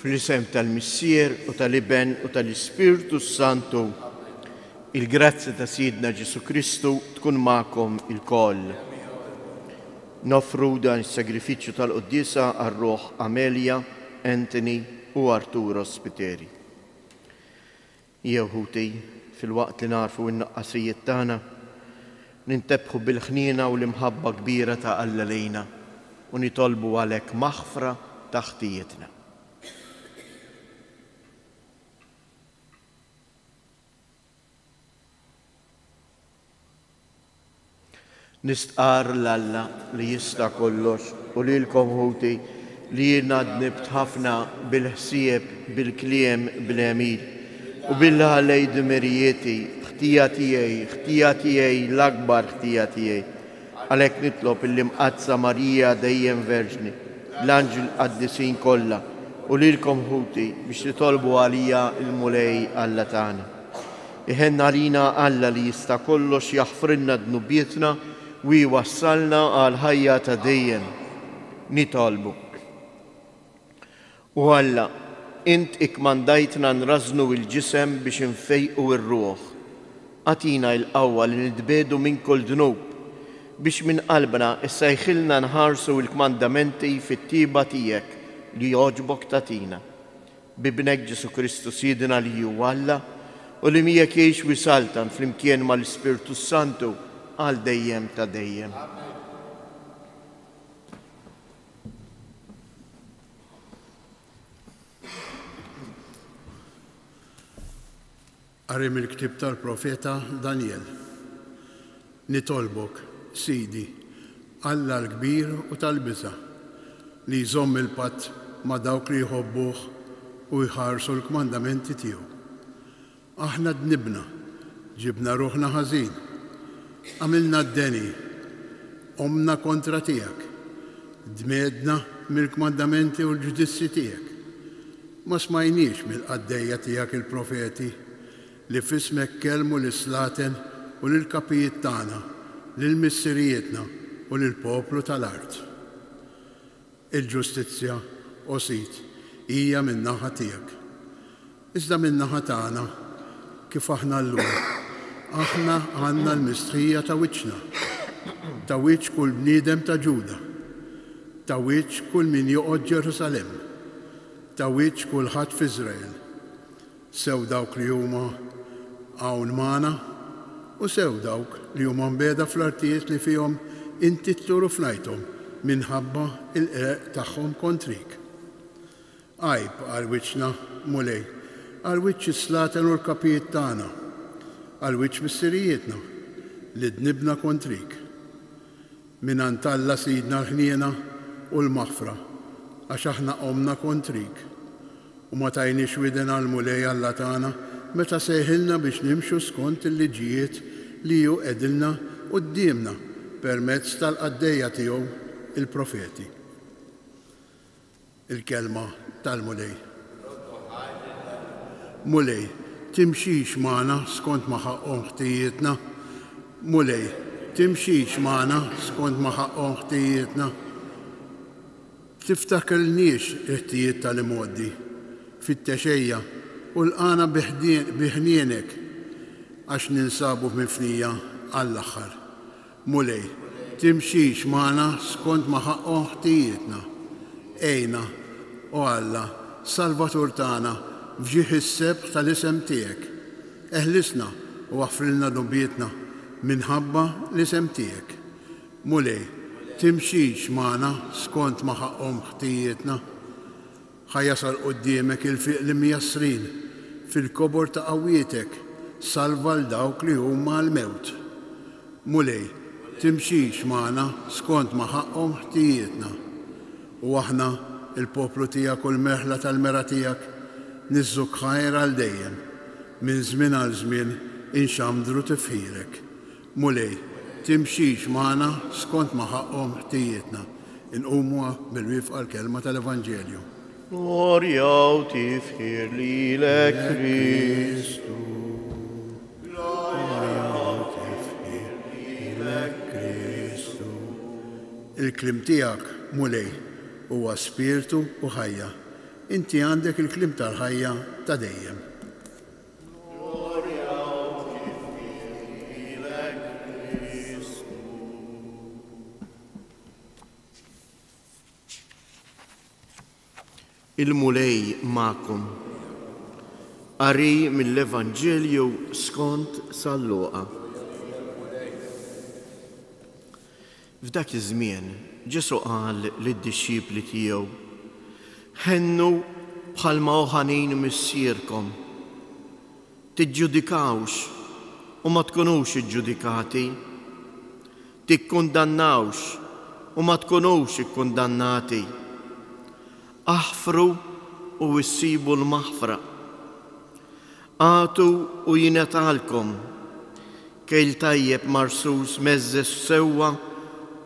Fl-isem tal-Missier u tal-Iben u tal-Ispirtu Santu, il-grazzi ta' Sidna Ġesu Kristu tkun ma'kom il-koll. Nofru dan is-sagrifiċċju tal-Qudiesa għar-Ruħ Amelia, Anthony u Arturo Spiteri. Jew fil-waqt li narfu n-naqqasijiet tagħna, nintebħu bil-ħniena u l-imħabba kbira ta' Alla lejna u nitolbu għalhekk maħfra ta' ħtijietna. Nistqar l-Alla li jista' kollox u lilkom ħuti li jiena dnibt ħafna bil-ħsieb, bil-kliem, bil-emil u bil-ħalej dimerijieti, ħtija tiegħi, l-akbar ħtija tiegħi. Għalhekk nitlob il-imqazza Marija dejjem Verġni, l-Anġel qaddisin kollha u lilkom ħuti biex titolbu għalija il-mulej Alla tagħna. Iħenna għalina Alla li jista' kollox jaħfrilna dnubietna u jwassalna għal ħajja ta' dejjem. Nitolbu. U Alla, int ikmandajtna nrażnu il-ġisem biex nfejqu ir-ruħ. Atina l-qawwa li nitbedu minn kull dnub biex minn qalbna issa jħilna nħarsu l-kmandamenti fit-tieba tiegħek li jogħġbok tatina. Bibnek Ġesu Kristu Sidna li hu Alla u li miegħek jgħix wisaltan flimkien mal-Ispirtu Santu għal dejjem ta' dejjem. Qarim il-ktib tal-profeta Daniel. Nitolbok, Sidi, Alla l-kbir u tal-biża' li jżomm il-patt ma' dawk li jħobbuh u jħarsu l-kmandamenti tiegħu. Aħna dnibna, ġibna ruħna ħażin, għamilna d-deni, omna kontra tiegħek, dmedna mill-kmandamenti u l-ġudizzi tiegħek. Ma smajniex mill-qaddejja tiegħek il-profeti li fismek kelmu l-islaten u l-kapijiet tagħna, lill-missirijietna u lill-poplu tal-art. Il-ġustizzja u sit hija min-naħa tiegħek. Iżda min-naħa tagħna kif aħna llum, aħna għandna l-mistħija ta' wiċċna, ta' wiċċ kull bniedem ta' Ġuda, ta' wiċċ kull min joqgħod Ġerusalemm, ta' wiċċ kulħadd f'Iżrael. Sew dawk li huma hawn magħna u sew dawk li huma mbeda fl-artijiet li fihom inti tluru fnajthom minħabba il-qreq tagħhom kontrik. Għajb għal wiċċna mulej, għal wiċċ is-slaten u l-kapijiet tagħna, għal wiċċ missirijietna li dnibna kontrik. Minant Alla sidna l-ħniena u l-maħfra għax aħna qomna kontrik u ma tajniex widen għal-mulej Alla tagħna meta sejħilna biex nimxu skont il-liġijiet li hu qegħdilna qudiemna permezz tal-qaddejja tiegħu il-profeti. Il-kelma tal-mulej. Mulej, timxix magħna skont ma ħaqqhom ħtijietna. Mulej, timxix magħna skont ma ħaqqhom ħtijietna. Tiftakarniex il-ħtijiet tal-imoddi fit-texejja u l-qana biħnienek għax ninsabu mifnija għall-aħħar. Mulej, timxix magħna skont ma ħaqqhom ħtijietna. Ejna u Alla, Salvatur tagħna, fġieħ is-sebħ tal-isem tiegħek. Eħlisna u għaffrilna dubietna minħabba l-isem tiegħek. Mulej, timxix magħna skont ma ħaqqhom ħtijietna. Ħajjasal quddiemek il-fiq li mjassrin fil-kobor ta' qawwietek, salva l dawk li huma l-mewt. Mulej, timxix magħna skont ma ħaqqhom ħtijietna. U aħna il-poplu tiegħek u l-merħla tal-mera tiegħek niżżuk ħajr għal dejjem, minn żmien għal żmien inxamdru tifħirek. Mulej, timxix magħna skont ma ħaqqhom ħtijietna. Inqumu bil-wifqa l-kelma tal-Evanġelju. Glorja u tifħir lilek Kristu. Glorja u tifħir lilek Kristu. Il-klim tiegħek mulej huwa spiritu u ħajja. inti għandek il-klim tal-ħajja ta' dejjem. Il-mulej ma'kom. Qari mill-Evanġelju skont San Luqa. F'dak iż-żmien Ġesu qal lid-dixxipli tiegħu: ħennu bħalma oħanin missierkom. Tiġġudikawx u ma tkunux iġġudikati. Tikkundannawx u ma tkunux ikkundannati. Aħfru u issibu l-maħfra. Għatu u jingħatalkom. Kejl tajjeb marsus meżżes sewwa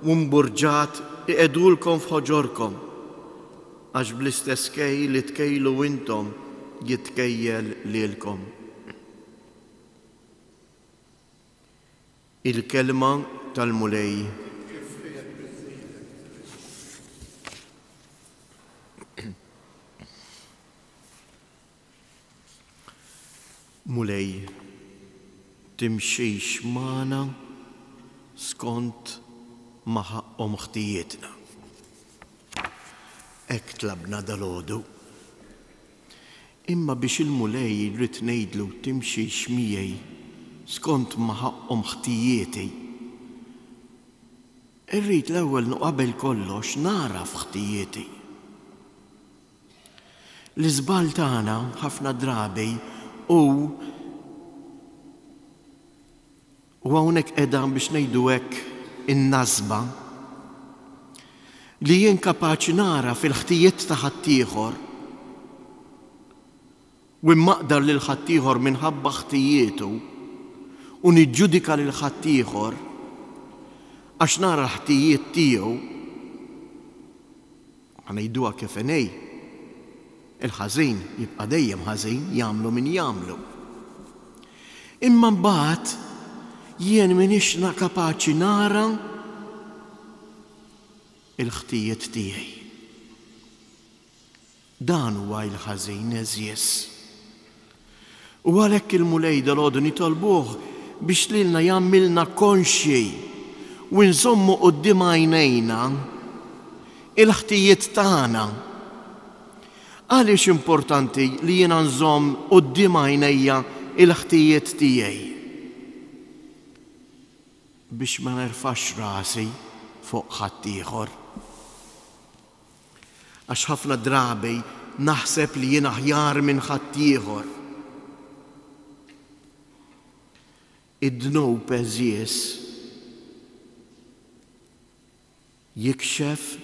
u mburġat iqedulkom f'ħoġorkom. Għax bl-istess kejl li tkejlu intom jitkejjel lilkom. Il-kelma tal-mulej. Mulej, timxiex magħna skont ma ħaqhom ħtijietna. Hekk tlabna dalgħodu. Imma biex il-mulej rrid ngħidlu timxiex miegħi skont ma ħaqhom ħtijieti, irrid l-ewwel qabel kollox naraf ħtijieti. L-iżbal tagħna ħafna drabi u hawnhekk qiegħda biex ngħidu hekk in-nażba li jien kapaċi nara fil-ħtijiet ta' ħaddieħor u immaqdar lil ħaddieħor minħabba ħtijietu u niġġudika lil ħaddieħor għax nara l-ħtijiet tiegħu ħanejduha kif inhi. Il-ħażin jibqa' dejjem ħażin, jagħmlu min jagħmlu. Imma mbagħad jien m'iniex kapaċi nara il-ħtijiet tiegħi. Dan huwa l-ħażin eżjes. U għalhekk il-mulej dalgħodu nitolbuh biex lilna jagħmilna konxji u nżommu quddiem għajnejna il-ħtijiet tagħna. Għaliex importanti li jiena nżomm quddiem għajnejja il-ħtijiet tiegħi? Biex ma nerfax rasi fuq ħaddieħor. Għax ħafna drabi naħseb li jien aħjar minn ħaddieħor. Id-dnub eżjes jikxef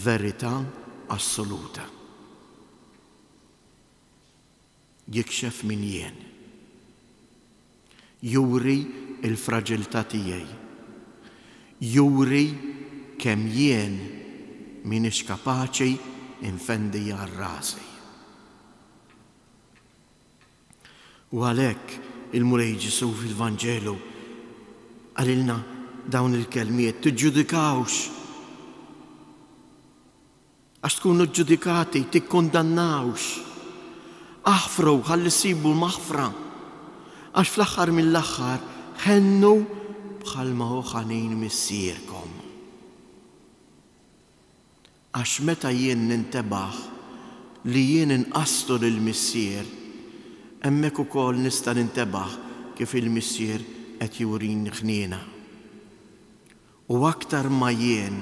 verità assoluta. Jikxef min jien. Juri il-fraġilità tiegħi. Juri kemm jien m'iniex kapaċi infendi għar-rasi. U għalhekk il-mulej Ġesu fil-Vanġelu għalilna dawn il-kelmiet: tiġġudikawx għax tkunu ġġudikati, tikkundannawx. Aħfru ħalli sibu l-maħfra għax fl-aħħar mill-aħħar ħennu bħalma ħanin missierkom. Għax meta jien nintebaħ li jien inqastu lill-missier, hemmhekk ukoll nista' nintebaħ kif il-missier qed jurini ħniena. U aktar ma jien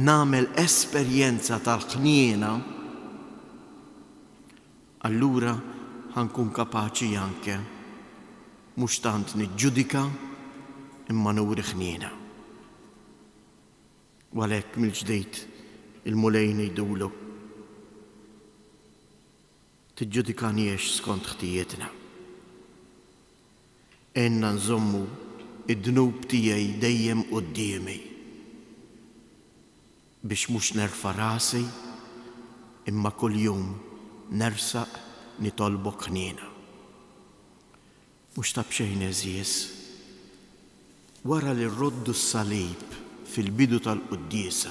nagħmel esperjenza tal-ħniena, allura ħankun kapaċi anke mhux tant niġġudika imma nuri ħniena. U għalhekk mill-ġdid il-mulej ngħidulu: tiġġudikanniex skont ħtijietna. Enna nżommu id-dnub tiegħi dejjem qudiemi biex mhux nerfa' rasi imma kuljum nersaq nitolbok ħniena. Mhux ta' bxejn eżjes, wara li rroddu s-salib fil-bidu tal-quddiesa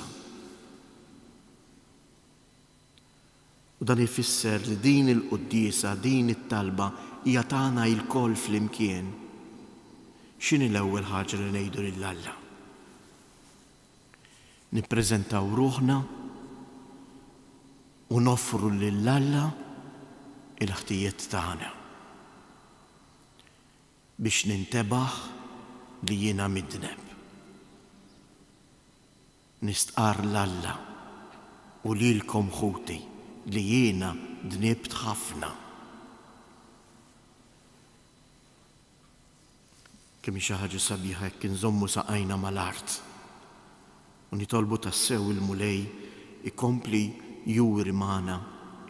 U dan ifisser li din il-quddiesa, din it-talba hija tagħna l-koll flimkien. X'inhi l-ewwel ħaġa li ngħidu lill-Alla? Nippreżentaw ruħna u noffru lill-Alla il-ħtijiet tagħna biex nintebaħ li jiena midneb. Nistqar l-Alla u lilkom ħuti li jiena dnibt ħafna. Kemm xi ħaġa sabiħa jekk inżommu saqajna mal-art u nitolbu tassew il-mulej ikompli juri magħna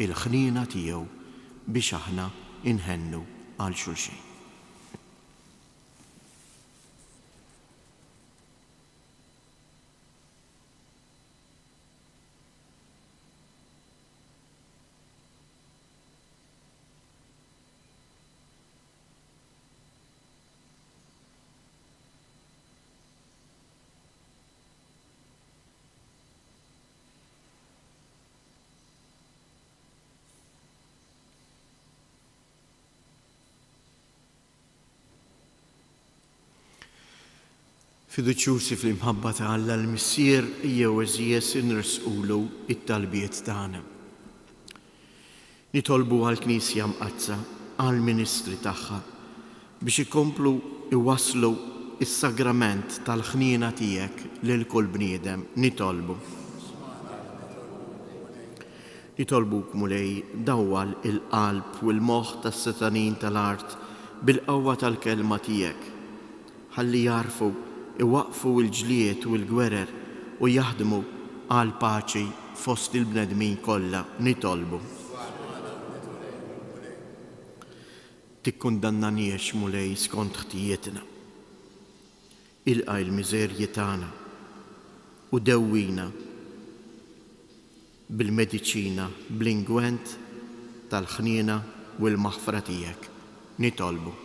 il-ħnina tiegħu biex aħna inħennu għal xulxin. Fiduċjusi fl-imħabba ta' Alla l-Missier jew eżies inresqulu it-talbiet tagħna. Nitolbu għall-Knisja mqazza għall-Ministri tagħha biex ikomplu iwasslu is-sagrament tal-ħniena tiegħek lil kull bniedem. Nitolbuk mulej dawwal il-qalb u l-moħħ tas-setanin tal-art bil-qawwa tal-kelma tiegħek ħalli jarfu iwaqfu l-ġlied u l-gwerer u jaħdmu għal paċi fost il-bnedmin kollha. Nitolbu. Tikkundannanniex mulej skont ħtijietna. Ilqa' l-miżerji tagħna u dewwina bil-mediċina bl-ingwent tal-ħniena u l-maħfra tiegħek. Nitolbu.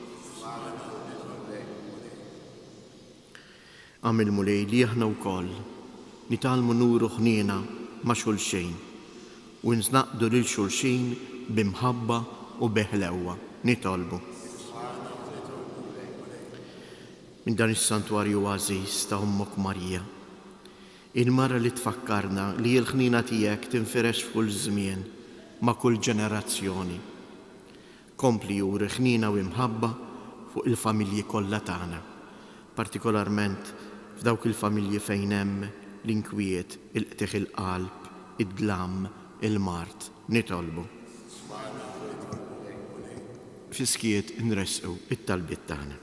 Għamil mulej li aħna wkoll nitalmu nuru ħniena ma' xulxejn u nżnaqdu lil xulxin b'imħabba u beħlewwa. Nitolbu. Minn dan is-santwarju għażiż ta' Ommok Marija, il-mara li tfakkarna li l-ħniena tiegħek tinferex f'kull żmien ma' kull ġenerazzjoni. Kompli juri ħniena u imħabba fuq il-familji kollha tagħna, partikolarment f'dawk il-familji fejn hemm l-inkwiet, il-qtieħ il-qalb, id-dlam, il-mart. Nitolbu. Fiskiet nresqu it-talbiet tagħna.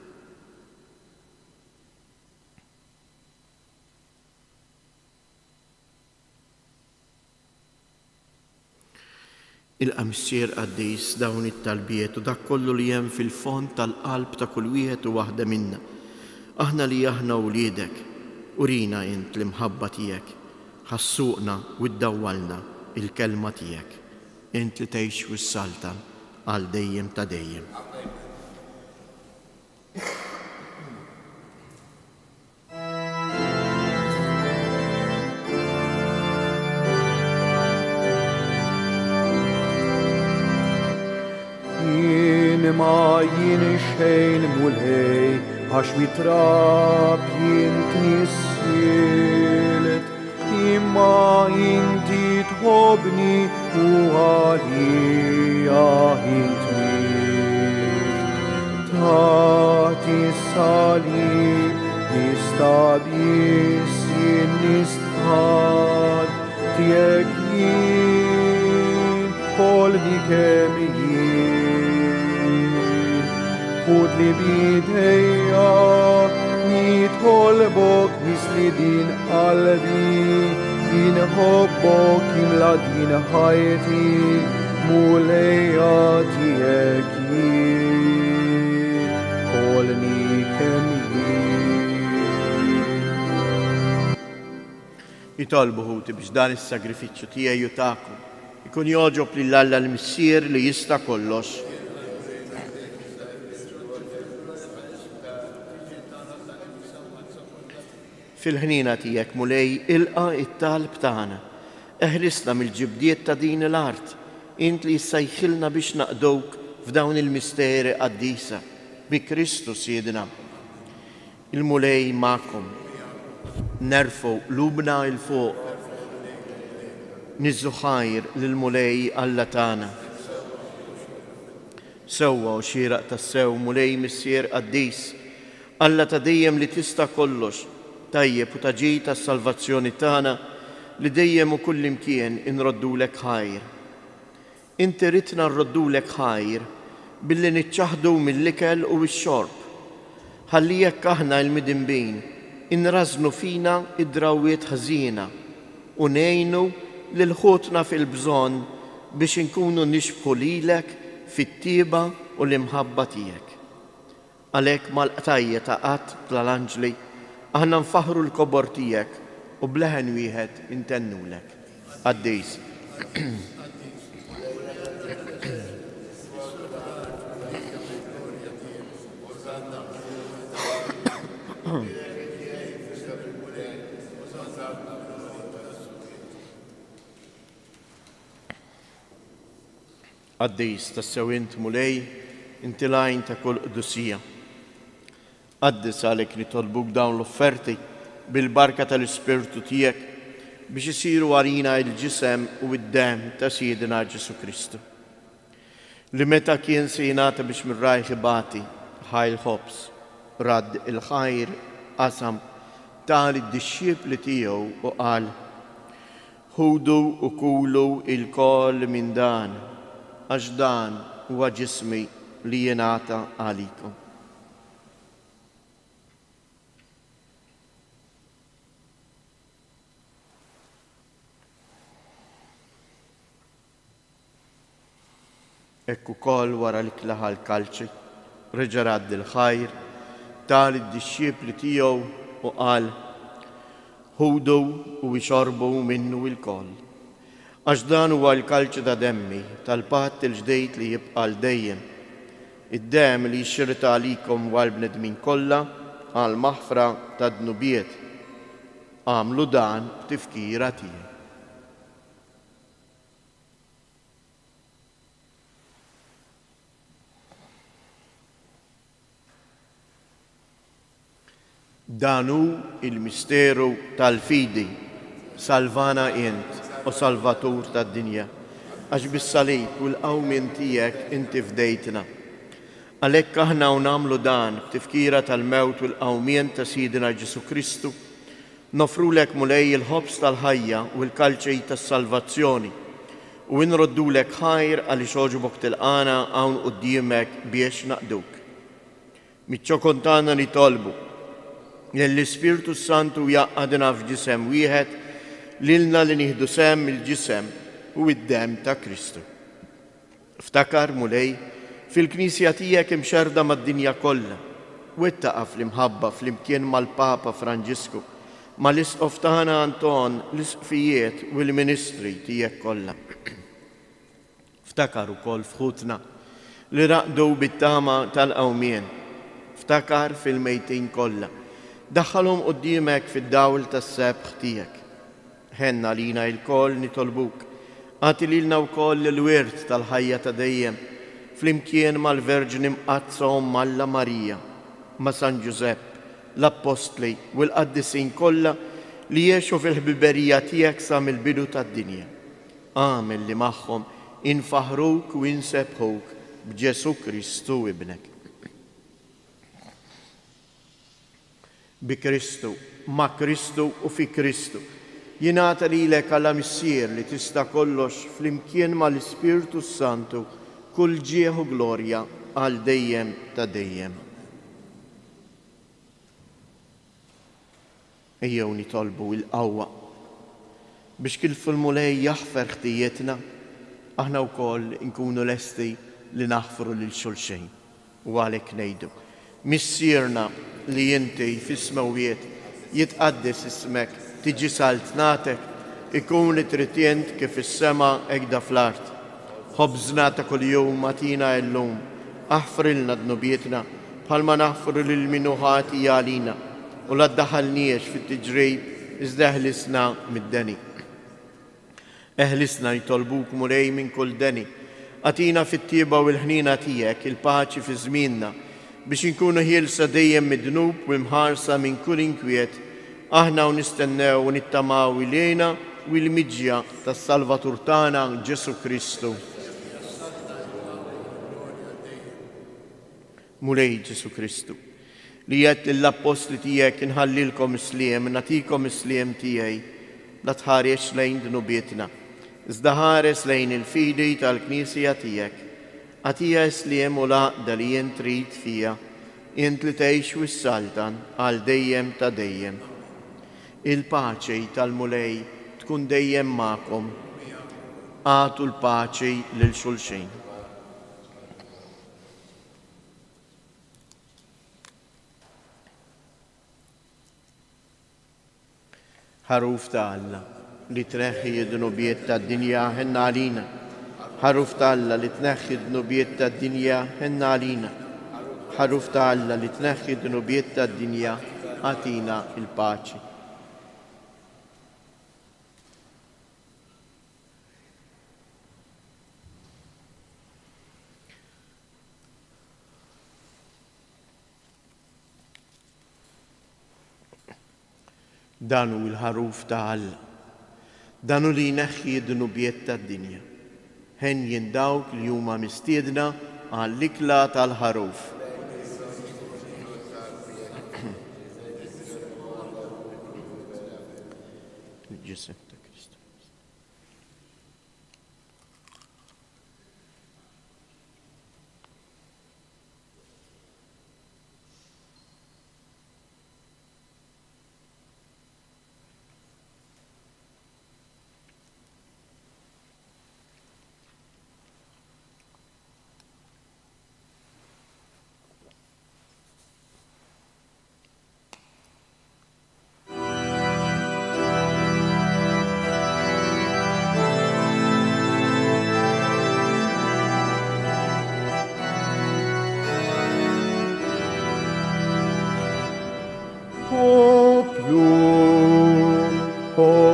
Il-qa' Missier Qaddis dawn it-talbiet u dak kollu li hemm fil-fond tal-qalb ta' kull wieħed u waħda minna. Aħna li aħna wliedek, urina int l-imħabba tiegħek, ħassuqna u ddawwalna il-kelma tiegħek, int li tgħix wis-salta għal dejjem ta' dejjem. Jien ma jien xejn mulej għax mitrab jien tnissilet, imma inti tħobni u għalija int milt. Taħt is-salib nistabis jien nistħad tiegħek jien kolni kemm Kud li bidejja nitħolbok misli din qalbi, inħobbok imla din ħajti mulejja tiegħek jien kolni kemm jien. Nitolbu ħuti biex dan is-sagrifiċċju tiegħi u tagħkom ikun jogħġob lill-Alla l-Missier li jista' kollox. Fil-ħniena tiegħek mulej ilqa' it-talb tagħna. Eħrisna mill-ġibdiet ta' din l-art, int li jissajħilna biex naqdowk f'dawn il-misteri qaddisa bi Kristus Siedna. Il-mulej ma'kom, nerfu lubna il-fuq, nizzu ħajr lil-mulej Alla tagħna. Sewwa u xieraq tas-sew mulej missier qaddis, Alla ta' dejjem li tista' kollox, tajjeb u taġi tas-salvazzjoni tagħna li dejjem u kull imkien inroddulek ħajr. Inti ridna nroddulek ħajr billi niċċaħdu mill-ikel u x-xorb. Ħalli jekk aħna l-midinbin inrażnu fina id-drawwiet ħażina u ngħinu lil ħutna fil-bżonn biex inkunu nixbħu lilek fit-tieba u l-imħabba tiegħek. Għalhekk mal-qtajja ta' qatt tal-anġli aħna nfaħru l-kobor tiegħek u bleħen wieħed intennulek. Għaddejs. Għaddejs tas-sewint mulej inti lajn ta' kull qdusija. Għaddis għalek nitolbuk dawn l-offerti bil-barka tal-Ispirtu tiegħek biex isiru għalina il-ġisem u id-dem ta' Siedna Ġesu Kristu. Li meta kien se jingħata biex mir-rajħ ibati ħajl ħobs, radd il-ħajr qasam tal id-dixxiepli tiegħu u qal: ħudu u kulu il-kol minn dan, għax dan huwa ġismi li jingħata għalikom. Ekku kol wara li tlaħa l-kalċi, reġa' radd il-ħajr, tal id-dixxiepli tiegħu u qal: ħudu u jxorbu minnu il-kol. Għax dan huwa l-kalċi ta' demmi tal-patt il-ġdejt li jibqa' l-dejjem. Id-dem li jxirta għalikom għal bnedmin kollha għal maħfra ta' dnubiet. Għamlu dan b'tifkira tiegħi. Danu il-misteru tal-fidi, salvana int u salvatur tad-dinja, għax bis-salib u l-qawmien tiegħek inti fdejtna. Għalhekk aħna u nagħmlu dan b'tifkira tal-mewt u l-qawmien ta' Siedna Ġesu Kristu, nofrulek mulej il-ħobs tal-ħajja u l-kalċej tas-salvazzjoni u nroddulek ħajr għaliex ogħġbok tilqana hawn quddiemek biex naqduk. Miċ-ċokon tagħna nitolbu l-Ispirtu Santu jaqqadna f'ġisem wieħed lilna li nieħdu sem il-ġisem u id-dem ta' Kristu. Ftakar mulej fil-Knisja tiegħek imxerda mad-dinja kollha u ittaqa' fl-imħabba flimkien mal-Papa Franġisku, mal-Isqof tagħna Anton, l-isqfijiet u l-ministri tiegħek kollha. Ftakar ukoll f'ħutna li raqdu bit-tama tal-qawmien. Ftakar fil-mejtin kollha. Daħħalhom quddiemek fid-dawl tas-sebħ tiegħek. Ħenna lina l-koll nitolbuk. Għati lilna wkoll l-wirt tal-ħajja ta' dejjem flimkien mal-Verġni mqazza Alla Marija, ma' San Ġusepp, l-Apostli u l-qaddisin kollha li jgħixu fil-ħbiberija tiegħek sa mill-bidu tad-dinja. Għamel li magħhom infaħruk u insebħuk b'Ġesu Kristu ibnek. Bi Kristu, ma' Kristu u fi Kristu, jingħata lilek għala missier li tista' kollox flimkien mal-Ispirtu Santu kull ġieħ u glorja għal dejjem ta' dejjem. Ejjew nitolbu l-qawwa biex kif il-mulej jaħfer ħtijietna, aħna wkoll inkunu lesti li naħfru lil xulxejn. U għalhekk ngħidu: missierna li inti fis-smawiet jitqaddis ismek, tiġi saltnatek, ikun li tritjent kif is-sema hekk fl-art. Ħobżna ta' kuljum atina llum, aħfrilna dnubietna bħalma naħfru lil min ħati għalina u la ddaħħalniex fit-tiġrib iżda ħlisna mid-deni. eħlisna jtolbuk mulej minn kull deni. Atina fit-tieba u l-ħnina tiegħek il-paċi fi żmienna biex inkunu ħielsa dejjem mid-dnub u mħarsa minn kull inkwiet. Aħna u nistennew u nittamaw ilejna u l-miġja tas-Salvatur tagħna Ġesu Kristu. Mulej Ġesu Kristu, li jgħid lill-apostli tiegħek inħallilkom isliem, nagħtikom isliem tiegħi, la tħarex lejn dnubietna, iżda ħares lejn il-fidi tal-Knisja tiegħek. Għatija isliem u laqda li jien trid fija, int li tgħix wis-saltan għal dejjem ta' dejjem. Il-paċi tal-mulej tkun dejjem magħkom. Għatu l-paċi lil xulxin. Ħaruf ta' Alla li tneħħi d-dnubiet tad-dinja ħenna għalina. Ħaruf ta' Alla li tneħħi d-dnubiet tad-dinja ħenna għalina. Ħaruf ta' Alla li tneħħi d-dnubiet tad-dinja għatina il-paċi. Danu il-ħaruf ta' Alla, danu li jneħħi d-dnubiet tad-dinja. Ħen jindawk li huma mistiedna għall-ikla tal-ħaruf. Ġisem ta' Kristu.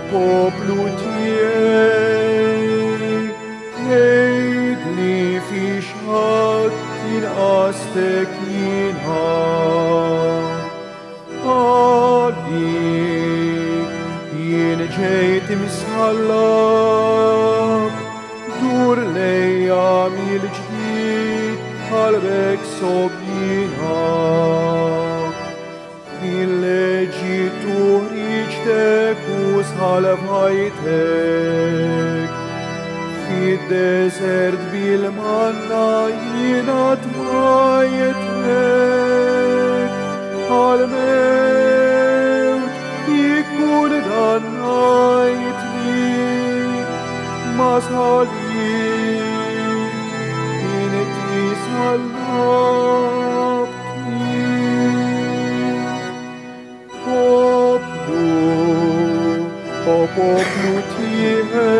poplu tiegħi, ħejdni fiex ħadd jinqastek jinħab. Għalik jien ġejt imsħallak, dur lejja mill-ġdid qalbek sob jinħab. Il-leġi tuħriġtek u sħalab ħajtek, fid-desert bil-manna jina tmajtek, għal-mewt jikun dannajtni, ma sħalik inti sħallabtni. Poplu tiegħi,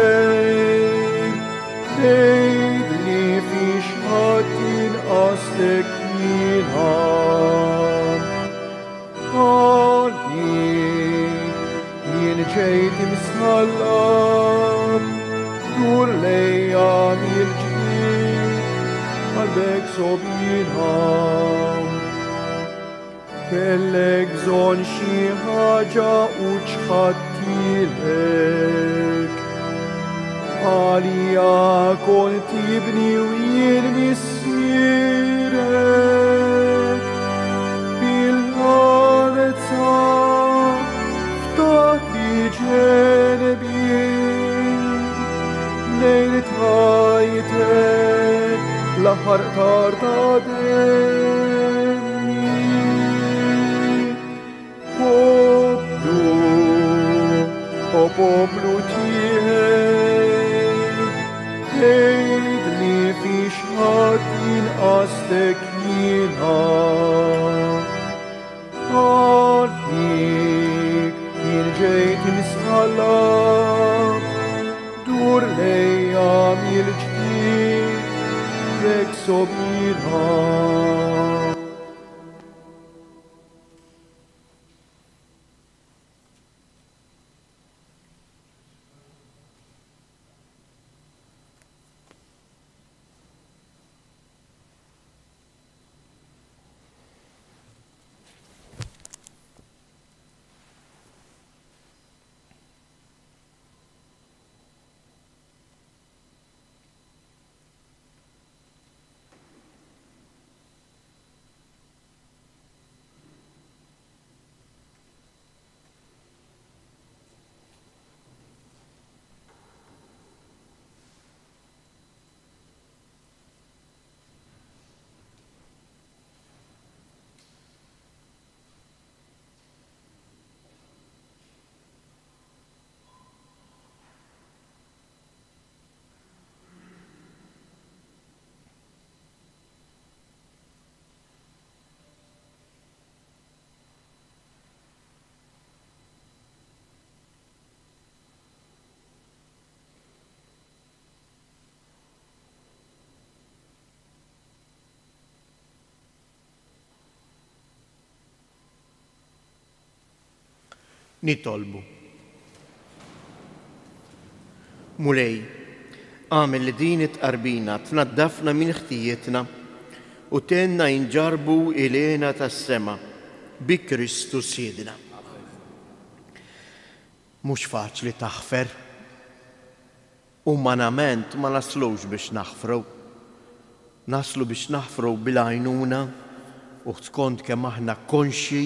ħejdni fiex ħadd jinqastek jinħab. Għalik jien ġejt imsħallab, dur lejja mill-ġdid qalbek sob jinħab. Kellek bżonn xi ħaġa u ċħattilek, għalija kont tibni u jien missierek. Bil-ħarezza ftaħt li ġenbi lejn tħajtek l-aħħar tar ta' demmi. Poplu tiegħi, ħejdni fiex ħadd jinqastek jinħab. Għalik jien ġejt imsħallab, dur lejja mill-ġdid qalbek sob jinħab. nitolbu. Mulej, għamil li din it-qarbina tnaddafna minn ħtijietna u tenna jinġarbu ilena tas-sema bi Kristu Siedna. Mhux faċli taħfer, umanament ma naslux biex naħfru. Naslu biex naħfru bil-għajnuna u skont kemm aħna konxi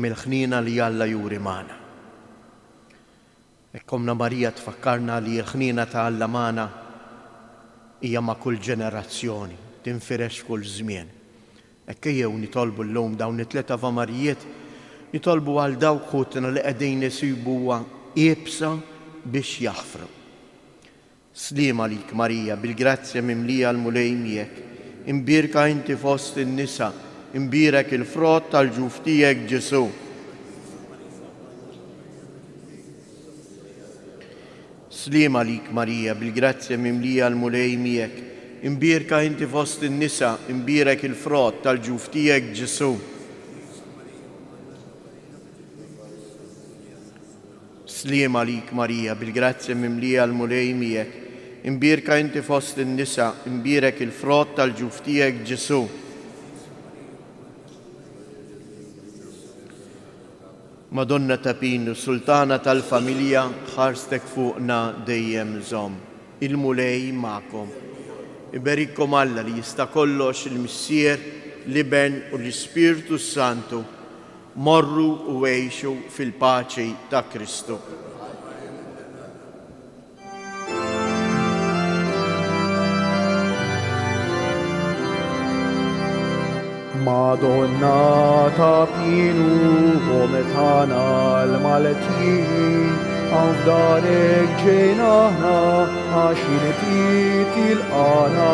mill-ħnina li Alla juri magħna. Ekkomna Marija tfakkarna li l-ħnina ta' Alla magħna hija ma' kull ġenerazzjoni, tinfirex kull żmien. Ejjew nitolbu llum dawn it-tliet avamarijiet, nitolbu għal dawk ħutna li qegħdin isibuha iebsa biex jaħfru. Sliem għalik Marija, bil-grazzja mimlija l-mulej miegħek, imbirka inti fost in-nisa, imbirek il-frott tal-ġuf tiegħek Ġesu. Sliem għalik Marija, bil-grazzja mimlija l-mulej miegħek, imbirka inti fost in-nisa, imbirek il-frott tal-ġuf tiegħek Ġesu. Sliem għalik Marija, bil-grazzja mimlija l-mulej miegħek, imbirka inti fost in-nisa, imbirek il-frott tal-ġuf tiegħek Ġesu. Madonna ta' Pinu, sultana tal-familja, ħarstek fuqna dejjem żomm. Il-mulej magħkom. Iberikkom Alla li jista' kollox il-Missier, l-Iben u l-Ispirtu Santu. Morru u għejxu fil-paċi ta' Kristu. Madonna ta' Pinu, gometana l-maletin, għafdarek ġejnaħna, għaxin il-qana.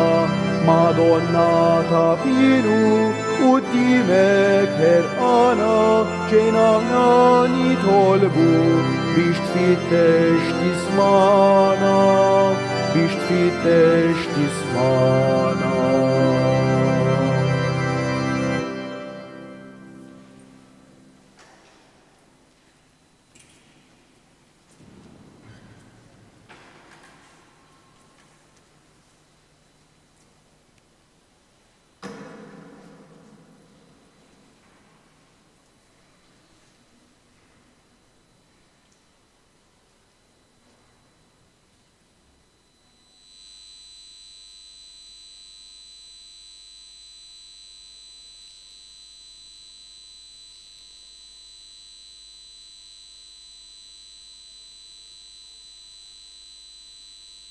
Madonna ta' Pinu, u dimek herqana, ġejnaħna nitolbu, biex tfittex tismana, biex tfittex tismana.